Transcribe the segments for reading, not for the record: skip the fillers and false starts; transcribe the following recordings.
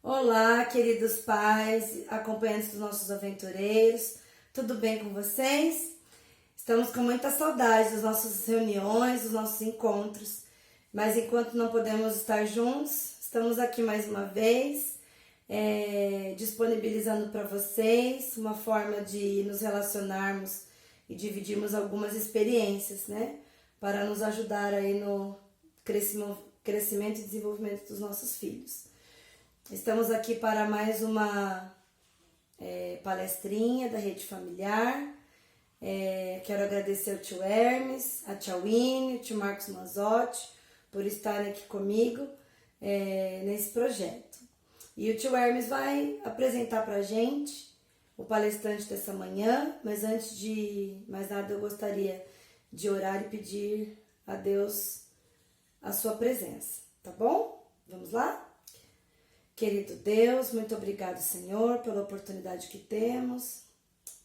Olá, queridos pais, acompanhantes dos nossos aventureiros, tudo bem com vocês? Estamos com muita saudade das nossas reuniões, dos nossos encontros, mas enquanto não podemos estar juntos, estamos aqui mais uma vez, disponibilizando para vocês uma forma de nos relacionarmos e dividirmos algumas experiências, né? Para nos ajudar aí no crescimento e desenvolvimento dos nossos filhos. Estamos aqui para mais uma palestrinha da Rede Familiar. Quero agradecer ao tio Hermes, a tia Winnie, o tio Marcos Manzotti por estarem aqui comigo nesse projeto. E o tio Hermes vai apresentar para a gente o palestrante dessa manhã, mas antes de mais nada eu gostaria de orar e pedir a Deus a sua presença, tá bom? Vamos lá? Querido Deus, muito obrigado, Senhor, pela oportunidade que temos,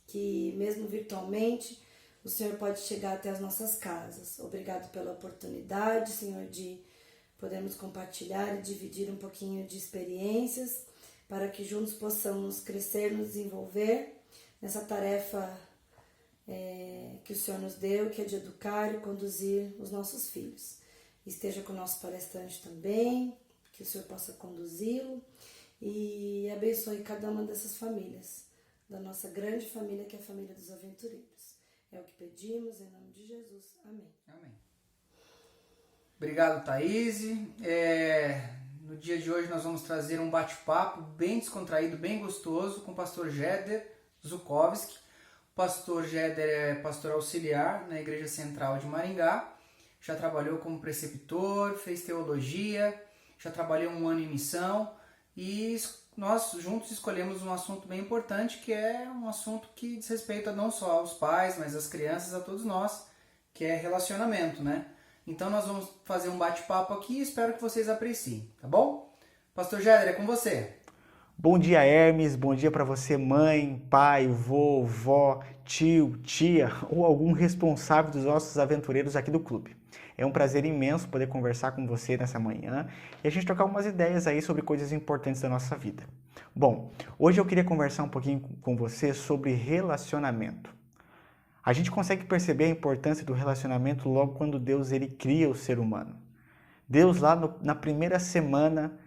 que mesmo virtualmente o Senhor pode chegar até as nossas casas. Obrigado pela oportunidade, Senhor, de podermos compartilhar e dividir um pouquinho de experiências para que juntos possamos crescer, nos desenvolver nessa tarefa que o Senhor nos deu, que é de educar e conduzir os nossos filhos. Esteja com o nosso palestrante também, que o Senhor possa conduzi-lo e abençoe cada uma dessas famílias, da nossa grande família que é a família dos aventureiros. É o que pedimos em nome de Jesus. Amém. Amém. Obrigado, Thaís. No dia de hoje nós vamos trazer um bate-papo bem descontraído, bem gostoso com o pastor Jeder Zukovski. O pastor Jeder é pastor auxiliar na Igreja Central de Maringá, já trabalhou como preceptor, fez teologia, já trabalhei um ano em missão e nós juntos escolhemos um assunto bem importante, que é um assunto que diz respeito não só aos pais, mas às crianças, a todos nós, que é relacionamento, né? Então nós vamos fazer um bate-papo aqui e espero que vocês apreciem, tá bom? Pastor Jeder, é com você. Bom dia, Hermes, bom dia para você, mãe, pai, vô, vó, tio, tia ou algum responsável dos nossos aventureiros aqui do clube. É um prazer imenso poder conversar com você nessa manhã e a gente trocar umas ideias aí sobre coisas importantes da nossa vida. Bom, hoje eu queria conversar um pouquinho com você sobre relacionamento. A gente consegue perceber a importância do relacionamento logo quando Deus ele cria o ser humano. Deus lá na primeira semana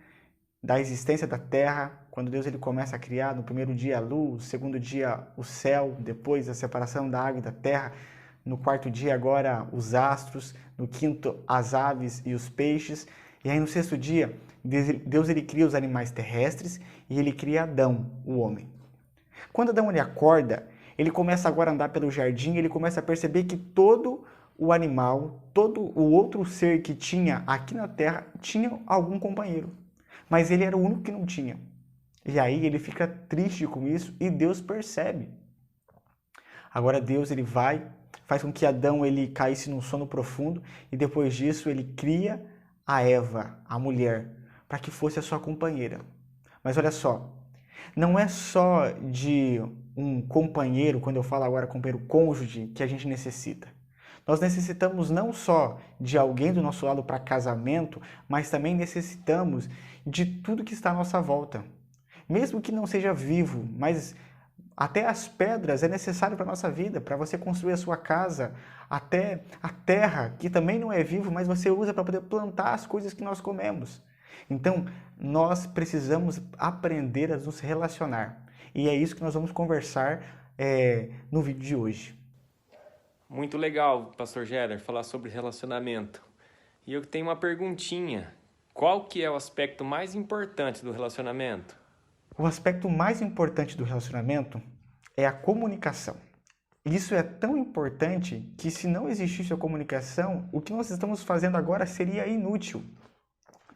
da existência da Terra, quando Deus ele começa a criar, no primeiro dia a luz, no segundo dia o céu, depois a separação da água e da terra, no quarto dia agora os astros, no quinto as aves e os peixes, e aí no sexto dia Deus ele cria os animais terrestres e ele cria Adão, o homem. Quando Adão ele acorda, ele começa agora a andar pelo jardim, ele começa a perceber que todo o animal, todo o outro ser que tinha aqui na terra tinha algum companheiro, mas ele era o único que não tinha. E aí ele fica triste com isso e Deus percebe. Agora Deus ele faz com que Adão ele caísse num sono profundo e depois disso ele cria a Eva, a mulher, para que fosse a sua companheira. Mas olha só, não é só de um companheiro, quando eu falo agora companheiro cônjuge, que a gente necessita. Nós necessitamos não só de alguém do nosso lado para casamento, mas também necessitamos de tudo que está à nossa volta. Mesmo que não seja vivo, mas até as pedras é necessário para a nossa vida, para você construir a sua casa, até a terra, que também não é vivo, mas você usa para poder plantar as coisas que nós comemos. Então, nós precisamos aprender a nos relacionar. E é isso que nós vamos conversar no vídeo de hoje. Muito legal, pastor Jeder, falar sobre relacionamento. E eu tenho uma perguntinha. Qual que é o aspecto mais importante do relacionamento? O aspecto mais importante do relacionamento é a comunicação. Isso é tão importante que se não existisse a comunicação, o que nós estamos fazendo agora seria inútil.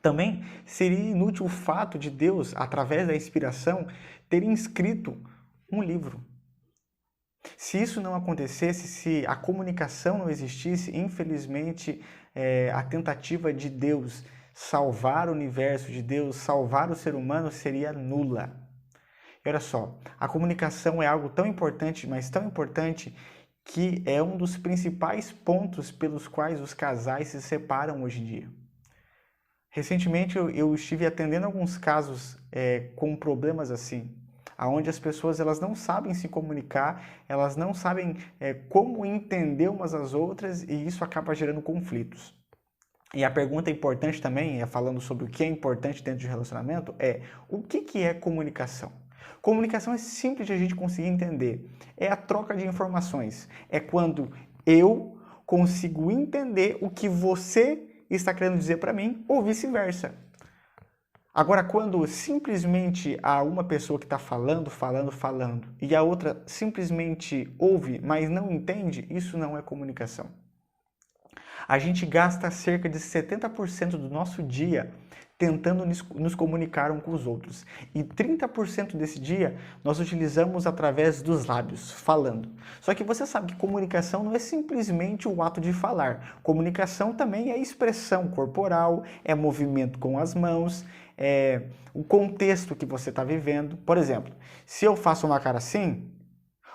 Também seria inútil o fato de Deus, através da inspiração, ter escrito um livro. Se isso não acontecesse, se a comunicação não existisse, infelizmente a tentativa de Deus salvar o universo, de Deus salvar o ser humano seria nula. E olha só, a comunicação é algo tão importante, mas tão importante, que é um dos principais pontos pelos quais os casais se separam hoje em dia. Recentemente eu estive atendendo alguns casos com problemas assim, onde as pessoas elas não sabem se comunicar, elas não sabem como entender umas às outras e isso acaba gerando conflitos. E a pergunta importante também, falando sobre o que é importante dentro de relacionamento, o que é comunicação? Comunicação é simples de a gente conseguir entender. É a troca de informações. É quando eu consigo entender o que você está querendo dizer para mim ou vice-versa. Agora, quando simplesmente há uma pessoa que está falando e a outra simplesmente ouve, mas não entende, isso não é comunicação. A gente gasta cerca de 70% do nosso dia tentando nos comunicar uns com os outros. E 30% desse dia nós utilizamos através dos lábios, falando. Só que você sabe que comunicação não é simplesmente o ato de falar. Comunicação também é expressão corporal, é movimento com as mãos, é o contexto que você está vivendo. Por exemplo, se eu faço uma cara assim,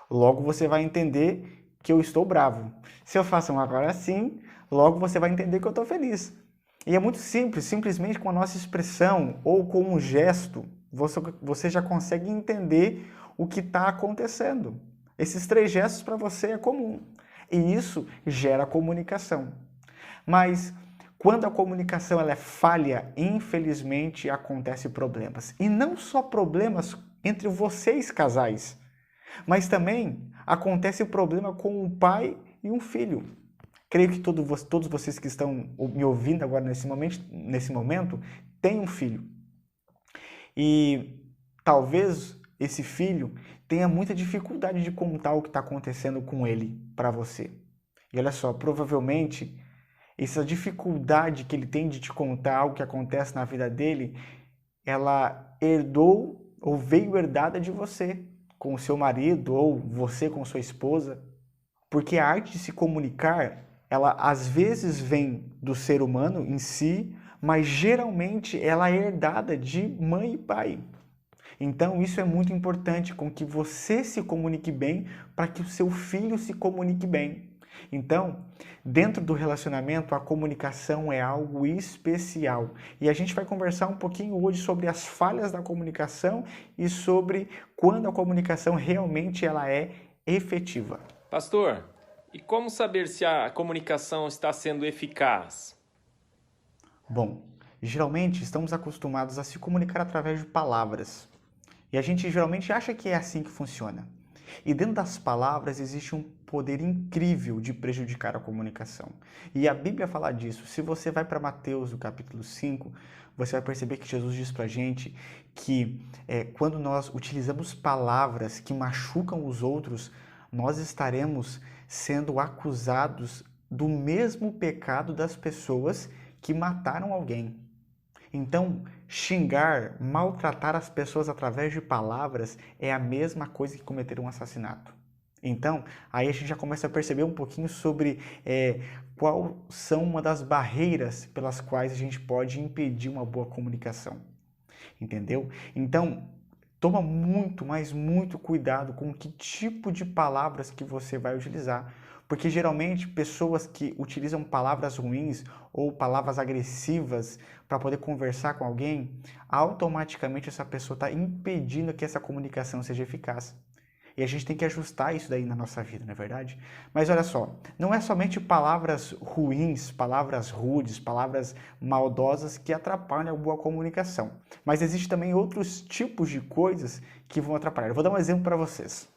logo você vai entender que eu estou bravo. Se eu faço uma cara assim, logo você vai entender que eu estou feliz. E é muito simples, simplesmente com a nossa expressão ou com um gesto, você já consegue entender o que está acontecendo. Esses 3 gestos para você é comum. E isso gera comunicação. Mas quando a comunicação ela é falha, infelizmente acontecem problemas. E não só problemas entre vocês casais, mas também acontece problema com um pai e um filho. Creio que todos vocês que estão me ouvindo agora nesse momento têm um filho. E talvez esse filho tenha muita dificuldade de contar o que está acontecendo com ele para você. E olha só, provavelmente essa dificuldade que ele tem de te contar o que acontece na vida dele, ela herdou ou veio herdada de você, com o seu marido ou você com sua esposa. Porque a arte de se comunicar, ela às vezes vem do ser humano em si, mas geralmente ela é herdada de mãe e pai. Então isso é muito importante, com que você se comunique bem para que o seu filho se comunique bem. Então, dentro do relacionamento, a comunicação é algo especial. E a gente vai conversar um pouquinho hoje sobre as falhas da comunicação e sobre quando a comunicação realmente ela é efetiva. Pastor, e como saber se a comunicação está sendo eficaz? Bom, geralmente estamos acostumados a se comunicar através de palavras. E a gente geralmente acha que é assim que funciona. E dentro das palavras existe um poder incrível de prejudicar a comunicação. E a Bíblia fala disso. Se você vai para Mateus, no capítulo 5, você vai perceber que Jesus diz para a gente que quando nós utilizamos palavras que machucam os outros, nós estaremos sendo acusados do mesmo pecado das pessoas que mataram alguém. Então, xingar, maltratar as pessoas através de palavras é a mesma coisa que cometer um assassinato. Então, aí a gente já começa a perceber um pouquinho sobre quais são uma das barreiras pelas quais a gente pode impedir uma boa comunicação. Entendeu? Então, toma muito, mas muito cuidado com que tipo de palavras que você vai utilizar. Porque geralmente pessoas que utilizam palavras ruins ou palavras agressivas para poder conversar com alguém, automaticamente essa pessoa está impedindo que essa comunicação seja eficaz. E a gente tem que ajustar isso daí na nossa vida, não é verdade? Mas olha só, não é somente palavras ruins, palavras rudes, palavras maldosas que atrapalham a boa comunicação. Mas existem também outros tipos de coisas que vão atrapalhar. Eu vou dar um exemplo para vocês.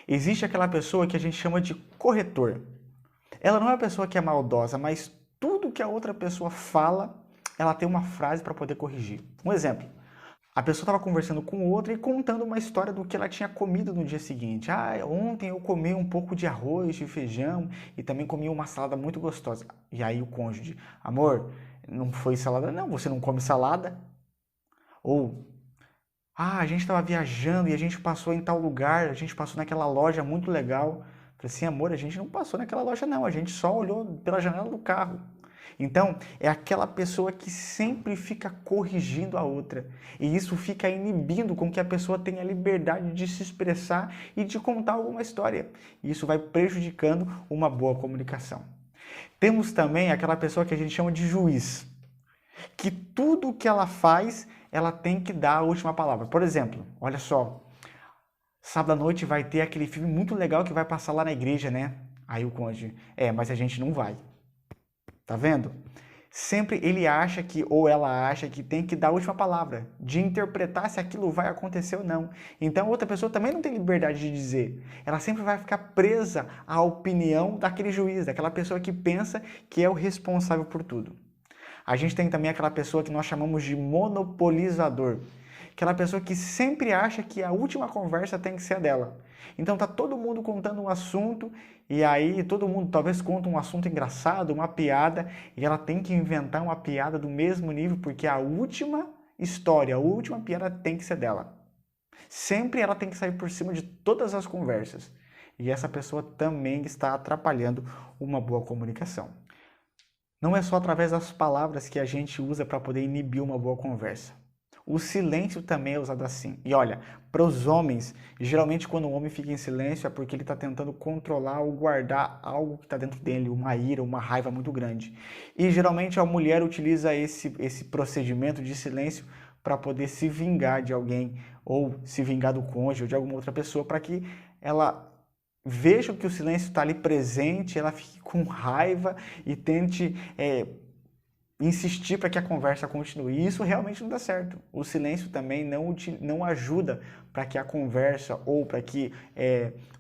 Existe aquela pessoa que a gente chama de corretor. Ela não é uma pessoa que é maldosa, mas tudo que a outra pessoa fala, ela tem uma frase para poder corrigir. Um exemplo. A pessoa estava conversando com outra e contando uma história do que ela tinha comido no dia seguinte. Ontem eu comi um pouco de arroz, de feijão e também comi uma salada muito gostosa. E aí o cônjuge, amor, não foi salada? Não, você não come salada? Ou, a gente estava viajando e a gente passou em tal lugar, a gente passou naquela loja muito legal. Falei assim, amor, a gente não passou naquela loja não, a gente só olhou pela janela do carro. Então, é aquela pessoa que sempre fica corrigindo a outra. E isso fica inibindo com que a pessoa tenha liberdade de se expressar e de contar alguma história. E isso vai prejudicando uma boa comunicação. Temos também aquela pessoa que a gente chama de juiz. que tudo que ela faz, ela tem que dar a última palavra. Por exemplo, olha só, sábado à noite vai ter aquele filme muito legal que vai passar lá na igreja, né? Aí o cônjuge, mas a gente não vai. Tá vendo? Sempre ele acha que, ou ela acha que tem que dar a última palavra, de interpretar se aquilo vai acontecer ou não. Então outra pessoa também não tem liberdade de dizer. Ela sempre vai ficar presa à opinião daquele juiz, daquela pessoa que pensa que é o responsável por tudo. A gente tem também aquela pessoa que nós chamamos de monopolizador. Aquela pessoa que sempre acha que a última conversa tem que ser a dela. Então tá todo mundo contando um assunto e aí todo mundo talvez conta um assunto engraçado, uma piada, e ela tem que inventar uma piada do mesmo nível porque a última história, a última piada tem que ser dela. Sempre ela tem que sair por cima de todas as conversas. E essa pessoa também está atrapalhando uma boa comunicação. Não é só através das palavras que a gente usa para poder inibir uma boa conversa. O silêncio também é usado assim. E olha, para os homens, geralmente quando o homem fica em silêncio é porque ele está tentando controlar ou guardar algo que está dentro dele, uma ira, uma raiva muito grande. E geralmente a mulher utiliza esse procedimento de silêncio para poder se vingar de alguém, ou se vingar do cônjuge ou de alguma outra pessoa, para que ela veja que o silêncio está ali presente, ela fique com raiva e tente insistir para que a conversa continue. E isso realmente não dá certo. O silêncio também não ajuda para que a conversa ou para que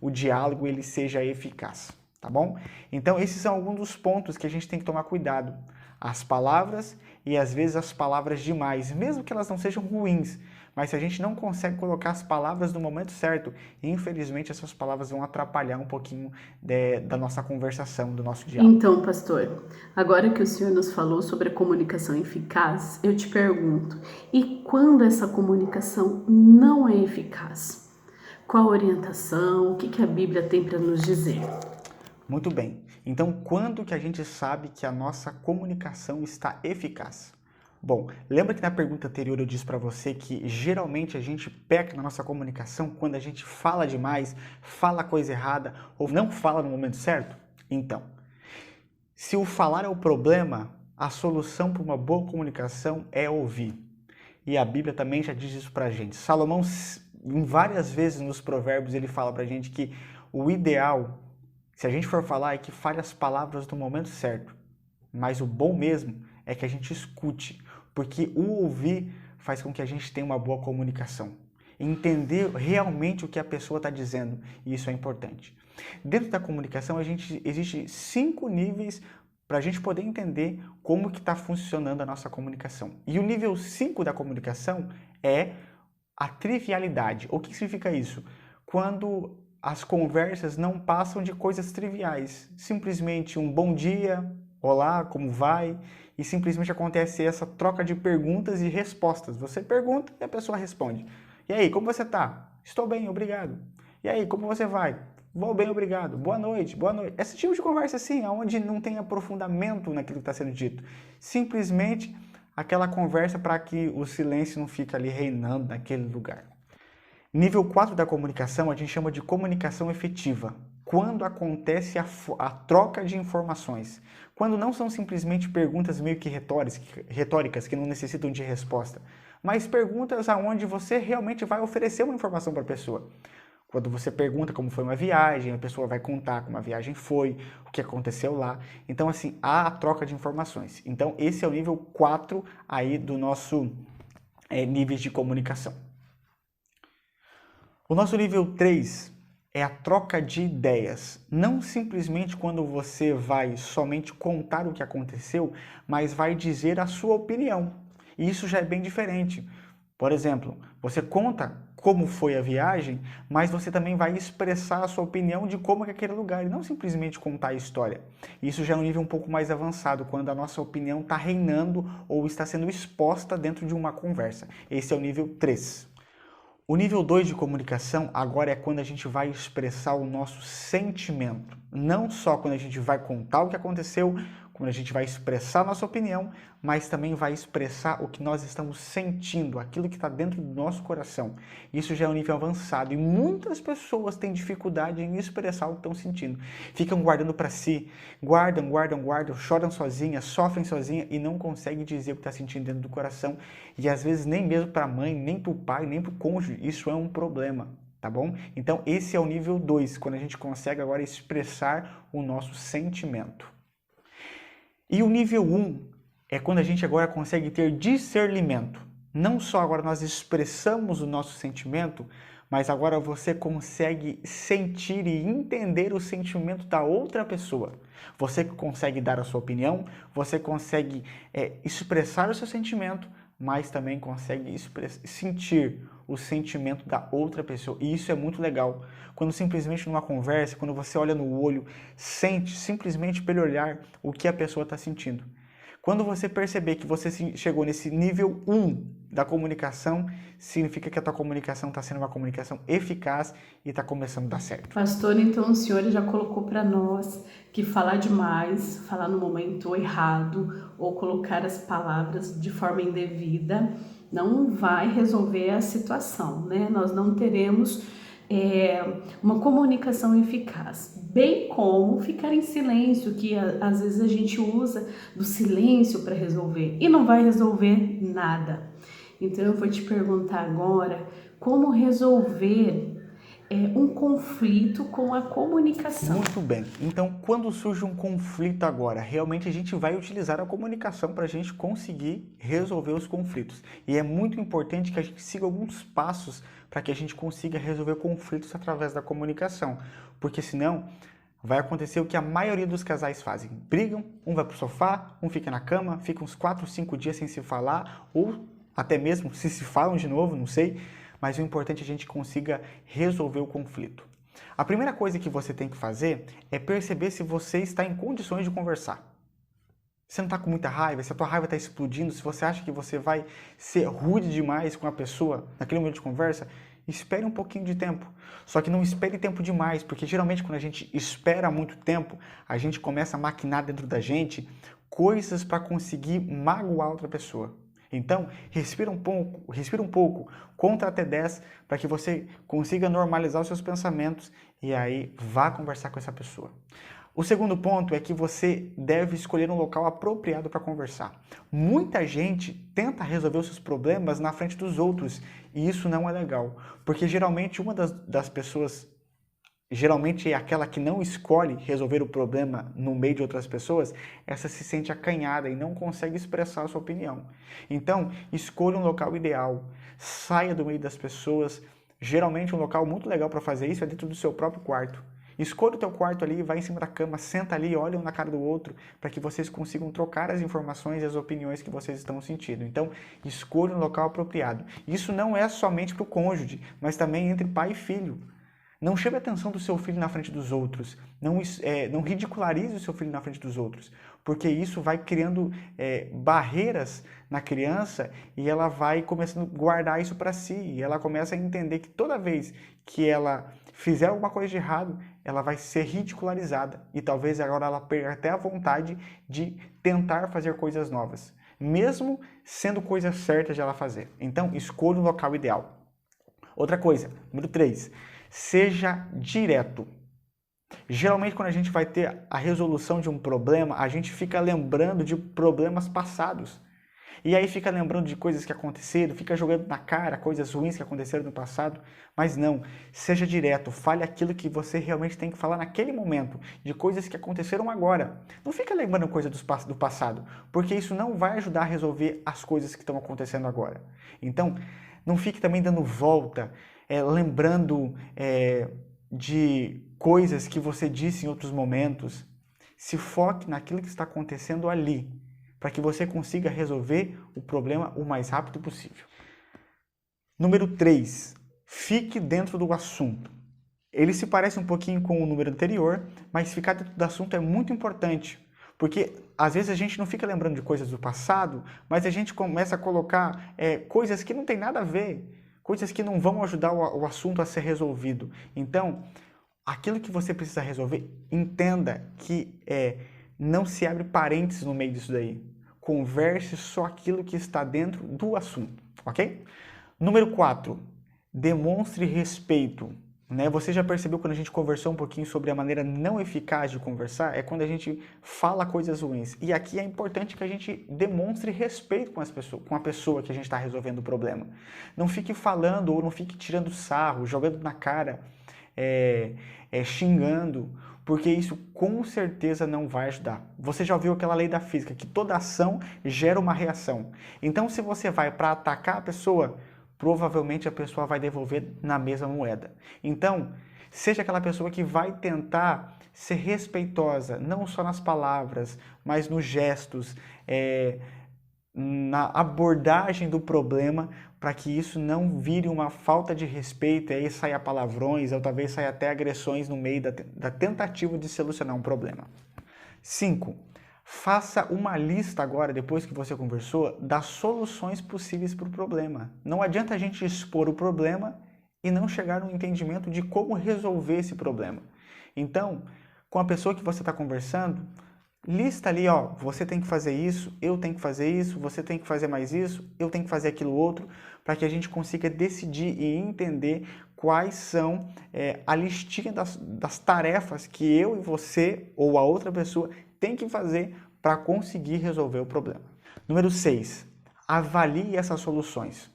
o diálogo ele seja eficaz, tá bom? Então esses são alguns dos pontos que a gente tem que tomar cuidado. As palavras e às vezes as palavras demais, mesmo que elas não sejam ruins, mas se a gente não consegue colocar as palavras no momento certo, infelizmente essas palavras vão atrapalhar um pouquinho da nossa conversação, do nosso diálogo. Então, pastor, agora que o senhor nos falou sobre a comunicação eficaz, eu te pergunto, e quando essa comunicação não é eficaz? Qual a orientação? O que a Bíblia tem para nos dizer? Muito bem. Então, quando que a gente sabe que a nossa comunicação está eficaz? Bom, lembra que na pergunta anterior eu disse para você que geralmente a gente peca na nossa comunicação quando a gente fala demais, fala coisa errada ou não fala no momento certo? Então, se o falar é o problema, a solução para uma boa comunicação é ouvir. E a Bíblia também já diz isso para a gente. Salomão, em várias vezes nos provérbios, ele fala para a gente que o ideal, se a gente for falar, é que fale as palavras no momento certo. Mas o bom mesmo é que a gente escute, porque o ouvir faz com que a gente tenha uma boa comunicação. Entender realmente o que a pessoa está dizendo, e isso é importante. Dentro da comunicação, existe 5 níveis para a gente poder entender como que está funcionando a nossa comunicação. E o nível 5 da comunicação é a trivialidade. O que significa isso? Quando as conversas não passam de coisas triviais, simplesmente um bom dia, olá, como vai? E simplesmente acontece essa troca de perguntas e respostas. Você pergunta e a pessoa responde. E aí, como você está? Estou bem, obrigado. E aí, como você vai? Vou bem, obrigado. Boa noite, boa noite. Esse tipo de conversa assim, onde não tem aprofundamento naquilo que está sendo dito. Simplesmente aquela conversa para que o silêncio não fique ali reinando naquele lugar. Nível 4 da comunicação a gente chama de comunicação efetiva. Quando acontece a troca de informações. Quando não são simplesmente perguntas meio que retóricas que não necessitam de resposta, mas perguntas aonde você realmente vai oferecer uma informação para a pessoa. Quando você pergunta como foi uma viagem, a pessoa vai contar como a viagem foi, o que aconteceu lá. Então, assim, há a troca de informações. Então, esse é o nível 4 aí do nosso níveis de comunicação. O nosso nível 3 é a troca de ideias. Não simplesmente quando você vai somente contar o que aconteceu, mas vai dizer a sua opinião. E isso já é bem diferente. Por exemplo, você conta como foi a viagem, mas você também vai expressar a sua opinião de como é aquele lugar, e não simplesmente contar a história. Isso já é um nível um pouco mais avançado, quando a nossa opinião está reinando ou está sendo exposta dentro de uma conversa. Esse é o nível 3. O nível 2 de comunicação agora é quando a gente vai expressar o nosso sentimento. Não só quando a gente vai contar o que aconteceu, quando a gente vai expressar nossa opinião, mas também vai expressar o que nós estamos sentindo, aquilo que está dentro do nosso coração. Isso já é um nível avançado e muitas pessoas têm dificuldade em expressar o que estão sentindo. Ficam guardando para si, guardam, choram sozinhas, sofrem sozinhas e não conseguem dizer o que está sentindo dentro do coração. E às vezes nem mesmo para a mãe, nem para o pai, nem para o cônjuge, isso é um problema. Tá bom? Então esse é o nível 2, quando a gente consegue agora expressar o nosso sentimento. E o nível 1 é quando a gente agora consegue ter discernimento. Não só agora nós expressamos o nosso sentimento, mas agora você consegue sentir e entender o sentimento da outra pessoa. Você consegue dar a sua opinião, você consegue expressar o seu sentimento, mas também consegue sentir o sentimento da outra pessoa. E isso é muito legal. Quando simplesmente numa conversa, quando você olha no olho, sente simplesmente pelo olhar o que a pessoa está sentindo. Quando você perceber que você chegou nesse nível 1 da comunicação, significa que a tua comunicação está sendo uma comunicação eficaz e está começando a dar certo. Pastor, então o senhor já colocou para nós que falar demais, falar no momento errado ou colocar as palavras de forma indevida não vai resolver a situação, né? Nós não teremos uma comunicação eficaz, bem como ficar em silêncio, que às vezes a gente usa do silêncio para resolver e não vai resolver nada. Então eu vou te perguntar agora como resolver um conflito com a comunicação. Muito bem. Então, quando surge um conflito agora, realmente a gente vai utilizar a comunicação para a gente conseguir resolver os conflitos. E é muito importante que a gente siga alguns passos para que a gente consiga resolver conflitos através da comunicação. Porque senão vai acontecer o que a maioria dos casais fazem. Brigam, um vai para o sofá, um fica na cama, fica uns 4, 5 dias sem se falar, ou até mesmo se falam de novo, não sei. Mas o importante é que a gente consiga resolver o conflito. A primeira coisa que você tem que fazer é perceber se você está em condições de conversar. Você não está com muita raiva, se a tua raiva está explodindo, se você acha que você vai ser rude demais com a pessoa naquele momento de conversa, espere um pouquinho de tempo. Só que não espere tempo demais, porque geralmente quando a gente espera muito tempo, a gente começa a maquinar dentro da gente coisas para conseguir magoar outra pessoa. Então, respira um pouco, conta até 10 para que você consiga normalizar os seus pensamentos e aí vá conversar com essa pessoa. O segundo ponto é que você deve escolher um local apropriado para conversar. Muita gente tenta resolver os seus problemas na frente dos outros e isso não é legal, porque geralmente uma das pessoas, geralmente é aquela que não escolhe resolver o problema no meio de outras pessoas, essa se sente acanhada e não consegue expressar a sua opinião. Então, escolha um local ideal, saia do meio das pessoas. Geralmente um local muito legal para fazer isso é dentro do seu próprio quarto. Escolha o teu quarto ali, vai em cima da cama, senta ali, olha um na cara do outro, para que vocês consigam trocar as informações e as opiniões que vocês estão sentindo. Então, escolha um local apropriado. Isso não é somente para o cônjuge, mas também entre pai e filho. Não chame a atenção do seu filho na frente dos outros. Não ridicularize o seu filho na frente dos outros. Porque isso vai criando barreiras na criança e ela vai começando a guardar isso para si. E ela começa a entender que toda vez que ela fizer alguma coisa de errado, ela vai ser ridicularizada. E talvez agora ela perca até a vontade de tentar fazer coisas novas. Mesmo sendo coisas certas de ela fazer. Então, escolha o local ideal. Outra coisa, número 3. Seja direto. Geralmente, quando a gente vai ter a resolução de um problema, a gente fica lembrando de problemas passados. E aí fica lembrando de coisas que aconteceram, fica jogando na cara coisas ruins que aconteceram no passado. Mas não, seja direto, fale aquilo que você realmente tem que falar naquele momento, de coisas que aconteceram agora. Não fica lembrando coisas do passado, porque isso não vai ajudar a resolver as coisas que estão acontecendo agora. Então, não fique também dando volta, lembrando de coisas que você disse em outros momentos. Se foque naquilo que está acontecendo ali, para que você consiga resolver o problema o mais rápido possível. Número 3. Fique dentro do assunto. Ele se parece um pouquinho com o número anterior, mas ficar dentro do assunto é muito importante, porque às vezes a gente não fica lembrando de coisas do passado, mas a gente começa a colocar coisas que não tem nada a ver, coisas que não vão ajudar o assunto a ser resolvido. Então, aquilo que você precisa resolver, entenda que não se abre parênteses no meio disso daí. Converse só aquilo que está dentro do assunto, ok? Número 4, demonstre respeito. Né? Você já percebeu quando a gente conversou um pouquinho sobre a maneira não eficaz de conversar? É quando a gente fala coisas ruins. E aqui é importante que a gente demonstre respeito com a pessoa que a gente está resolvendo o problema. Não fique falando ou não fique tirando sarro, jogando na cara, xingando, porque isso com certeza não vai ajudar. Você já ouviu aquela lei da física, que toda ação gera uma reação. Então, se você vai para atacar a pessoa, provavelmente a pessoa vai devolver na mesma moeda. Então, seja aquela pessoa que vai tentar ser respeitosa, não só nas palavras, mas nos gestos, na abordagem do problema, para que isso não vire uma falta de respeito, e aí saia palavrões, ou talvez saia até agressões no meio da tentativa de solucionar um problema. 5. Faça uma lista agora, depois que você conversou, das soluções possíveis para o problema. Não adianta a gente expor o problema e não chegar no entendimento de como resolver esse problema. Então, com a pessoa que você está conversando, lista ali, você tem que fazer isso, eu tenho que fazer isso, você tem que fazer mais isso, eu tenho que fazer aquilo outro, para que a gente consiga decidir e entender quais são a listinha das tarefas que eu e você ou a outra pessoa tem que fazer para conseguir resolver o problema. Número 6. Avalie essas soluções.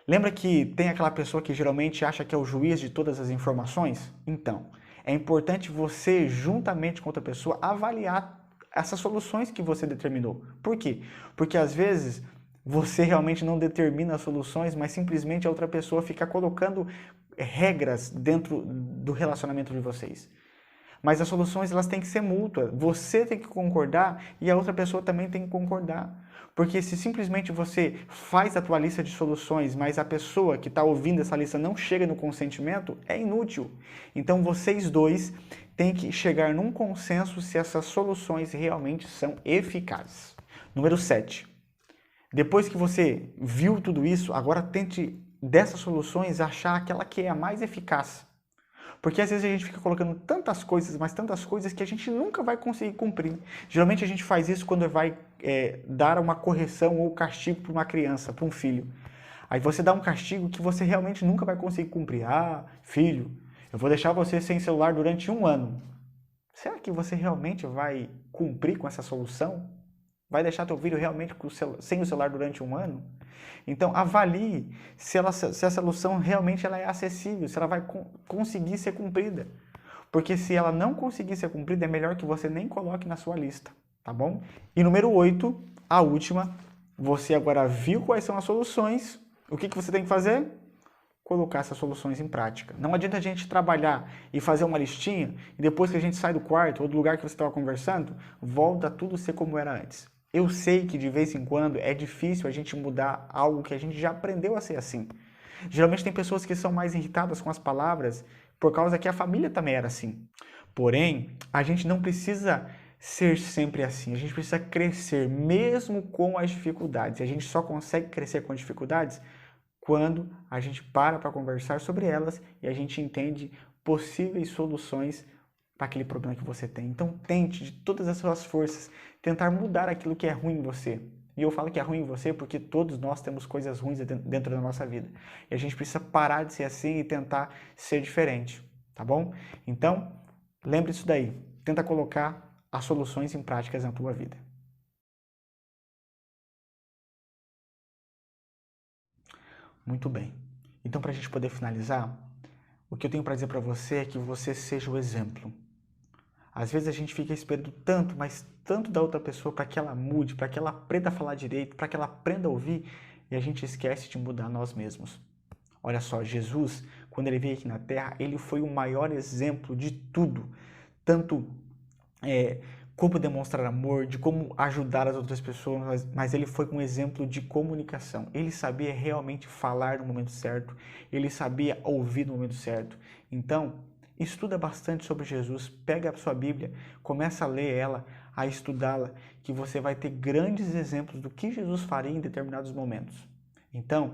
Lembra que tem aquela pessoa que geralmente acha que é o juiz de todas as informações? Então, é importante você, juntamente com outra pessoa, avaliar essas soluções que você determinou. Por quê? Porque às vezes você realmente não determina as soluções, mas simplesmente a outra pessoa fica colocando regras dentro do relacionamento de vocês. Mas as soluções elas têm que ser mútuas. Você tem que concordar e a outra pessoa também tem que concordar. Porque se simplesmente você faz a tua lista de soluções, mas a pessoa que está ouvindo essa lista não chega no consentimento, é inútil. Então vocês dois têm que chegar num consenso se essas soluções realmente são eficazes. Número 7. Depois que você viu tudo isso, agora tente dessas soluções achar aquela que é a mais eficaz. Porque às vezes a gente fica colocando tantas coisas, mas tantas coisas que a gente nunca vai conseguir cumprir. Geralmente a gente faz isso quando vai dar uma correção ou castigo para uma criança, para um filho. Aí você dá um castigo que você realmente nunca vai conseguir cumprir. Ah, filho, eu vou deixar você sem celular durante 1 ano. Será que você realmente vai cumprir com essa solução? Vai deixar teu filho realmente sem o celular durante 1 ano? Então, avalie se essa solução realmente ela é acessível, se ela vai conseguir ser cumprida. Porque se ela não conseguir ser cumprida, é melhor que você nem coloque na sua lista, tá bom? E número 8, a última, você agora viu quais são as soluções, o que você tem que fazer? Colocar essas soluções em prática. Não adianta a gente trabalhar e fazer uma listinha, e depois que a gente sai do quarto ou do lugar que você estava conversando, volta tudo a ser como era antes. Eu sei que de vez em quando é difícil a gente mudar algo que a gente já aprendeu a ser assim. Geralmente tem pessoas que são mais irritadas com as palavras por causa que a família também era assim. Porém, a gente não precisa ser sempre assim. A gente precisa crescer mesmo com as dificuldades. E a gente só consegue crescer com as dificuldades quando a gente para conversar sobre elas e a gente entende possíveis soluções para aquele problema que você tem. Então tente de todas as suas forças tentar mudar aquilo que é ruim em você. E eu falo que é ruim em você porque todos nós temos coisas ruins dentro da nossa vida. E a gente precisa parar de ser assim e tentar ser diferente, tá bom? Então, lembre disso daí. Tenta colocar as soluções em práticas na tua vida. Muito bem. Então, para a gente poder finalizar, o que eu tenho para dizer para você é que você seja o exemplo. Às vezes a gente fica esperando tanto, mas tanto da outra pessoa para que ela mude, para que ela aprenda a falar direito, para que ela aprenda a ouvir, e a gente esquece de mudar nós mesmos. Olha só, Jesus, quando ele veio aqui na Terra, ele foi o maior exemplo de tudo. Tanto como demonstrar amor, de como ajudar as outras pessoas, mas ele foi um exemplo de comunicação. Ele sabia realmente falar no momento certo, ele sabia ouvir no momento certo. Então, estuda bastante sobre Jesus, pega a sua Bíblia, começa a ler ela, a estudá-la, que você vai ter grandes exemplos do que Jesus faria em determinados momentos. Então,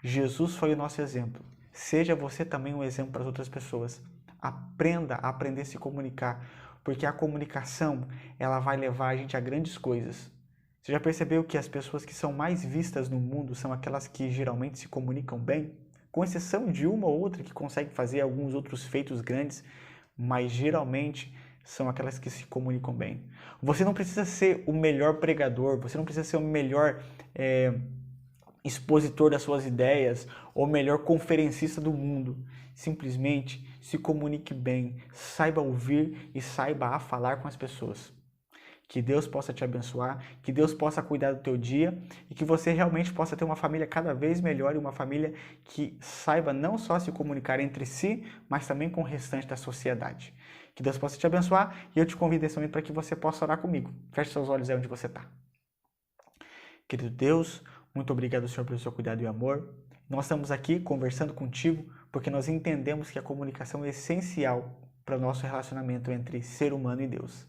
Jesus foi o nosso exemplo. Seja você também um exemplo para as outras pessoas. Aprenda a se comunicar, porque a comunicação, ela vai levar a gente a grandes coisas. Você já percebeu que as pessoas que são mais vistas no mundo são aquelas que geralmente se comunicam bem? Com exceção de uma ou outra que consegue fazer alguns outros feitos grandes, mas geralmente são aquelas que se comunicam bem. Você não precisa ser o melhor pregador, você não precisa ser o melhor expositor das suas ideias ou o melhor conferencista do mundo. Simplesmente se comunique bem, saiba ouvir e saiba falar com as pessoas. Que Deus possa te abençoar, que Deus possa cuidar do teu dia e que você realmente possa ter uma família cada vez melhor e uma família que saiba não só se comunicar entre si, mas também com o restante da sociedade. Que Deus possa te abençoar e eu te convido nesse momento para que você possa orar comigo. Feche seus olhos aí onde você está. Querido Deus, muito obrigado, Senhor, pelo seu cuidado e amor. Nós estamos aqui conversando contigo porque nós entendemos que a comunicação é essencial para o nosso relacionamento entre ser humano e Deus.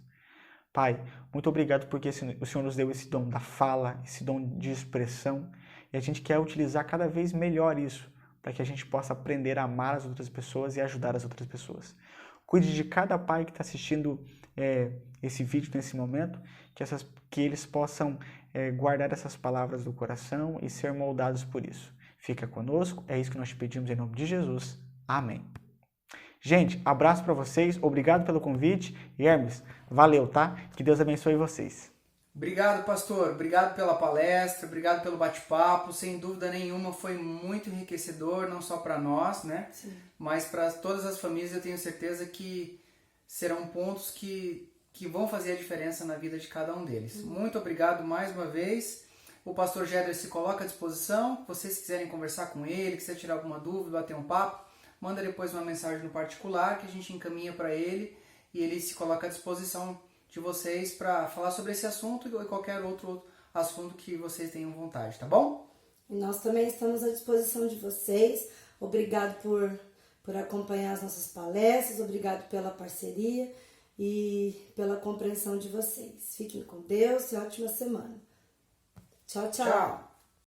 Pai, muito obrigado porque o Senhor nos deu esse dom da fala, esse dom de expressão, e a gente quer utilizar cada vez melhor isso, para que a gente possa aprender a amar as outras pessoas e ajudar as outras pessoas. Cuide de cada pai que está assistindo esse vídeo nesse momento, que eles possam guardar essas palavras do coração e ser moldados por isso. Fica conosco, é isso que nós te pedimos em nome de Jesus. Amém. Gente, abraço para vocês, obrigado pelo convite e Hermes, valeu, tá? Que Deus abençoe vocês. Obrigado, pastor. Obrigado pela palestra, obrigado pelo bate-papo. Sem dúvida nenhuma foi muito enriquecedor, não só para nós, né? Sim. Mas para todas as famílias eu tenho certeza que serão pontos que vão fazer a diferença na vida de cada um deles. Muito obrigado mais uma vez. O pastor Jeder se coloca à disposição. Se vocês quiserem conversar com ele, quiser tirar alguma dúvida, bater um papo, manda depois uma mensagem no particular que a gente encaminha para ele e ele se coloca à disposição de vocês para falar sobre esse assunto e qualquer outro assunto que vocês tenham vontade, tá bom? E nós também estamos à disposição de vocês. Obrigado por acompanhar as nossas palestras, obrigado pela parceria e pela compreensão de vocês. Fiquem com Deus e ótima semana. Tchau, tchau. Tchau.